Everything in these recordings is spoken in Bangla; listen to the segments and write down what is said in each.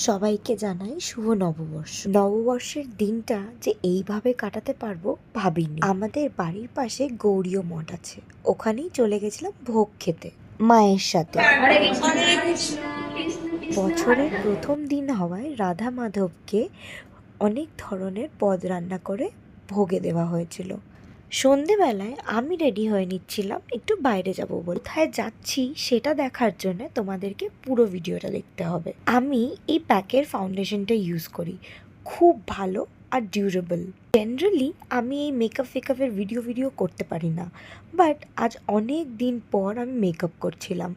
সবাইকে জানাই শুভ নববর্ষ। নববর্ষের দিনটা যে এইভাবে কাটাতে পারবো ভাবিনি। আমাদের বাড়ির পাশে গৌরীয় মঠ আছে, ওখানেই চলে গেছিলাম ভোগ খেতে মায়ের সাথে। বছরের প্রথম দিন হওয়ায় রাধা মাধবকে অনেক ধরনের পদ রান্না করে ভোগে দেওয়া হয়েছিল। সন্ধেবেলায় আমি রেডি হয়ে নিচ্ছিলাম একটু বাইরে যাব বলে। কোথায় যাচ্ছি সেটা দেখার জন্য তোমাদেরকে পুরো ভিডিওটা দেখতে হবে। আমি এই প্যাকের ফাউন্ডেশনটা ইউজ করি, খুব ভালো আর ডিউরেবল। জেনারেলি আমি এই মেকআপের ভিডিও করতে পারি না, বাট আজ অনেক দিন পর আমি মেকআপ করছিলাম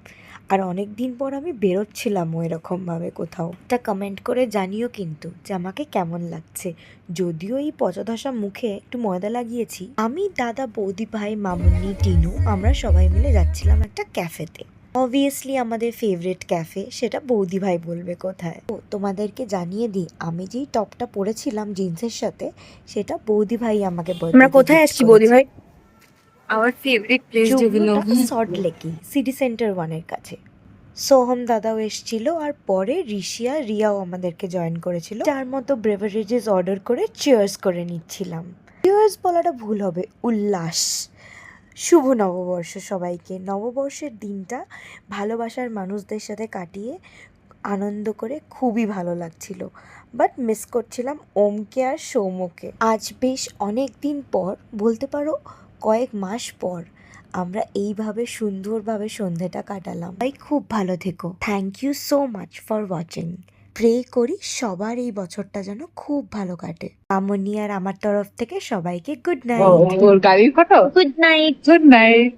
আর অনেক দিন পর আমি বেরোচ্ছিলামও এরকমভাবে কোথাও। তা কমেন্ট করে জানিও কিন্তু যে আমাকে কেমন লাগছে। যদিও এই পচাধসা মুখে একটু ময়দা লাগিয়েছি। আমি, দাদা, বৌদি ভাই, মামুনি, টিনু আমরা সবাই মিলে যাচ্ছিলাম একটা ক্যাফেতে। অবভিয়াসলি আমাদের ফেভারিট ক্যাফে, সেটা বৌদি ভাই বলবে কোথায়। তো তোমাদেরকে জানিয়ে দিই, আমি যেই টপটা পরেছিলাম জিন্সের সাথে, সেটা বৌদি ভাই আমাকে আমরা কোথায় আসছি বৌদি ভাই? আমার ফেভারিট প্লেস যেগুলো সল্ট লেকি সিটি সেন্টার 1-এর কাছে। সোহম দাদাও এসেছিল আর পরে ঋষিয়া রিয়াও আমাদেরকে জয়েন করেছিল। যার মতো ব্রেভারেজেস অর্ডার করে চিয়ার্স করে নিচ্ছিলাম। চিয়ার্স বলাটা ভুল হবে, উল্লাস। শুভ নববর্ষ সবাইকে। নববর্ষের দিনটা ভালোবাসার মানুষদের সাথে কাটিয়ে আনন্দ করে খুবই ভালো লাগছিল, বাট মিস করছিলাম ওমকে আর সৌম্যকে। আজ বেশ অনেক দিন পর, বলতে পারো কয়েক মাস পর, আমরা এইভাবে সুন্দরভাবে সন্ধেটা কাটালাম। তাই খুব ভালো থেকো। Thank you so much for watching. Pray করি সবার এই বছরটা যেন খুব ভালো কাটে। মামনি আর আমার তরফ থেকে সবাইকে গুড নাইট। গাড়ির photo. Good night. Good night.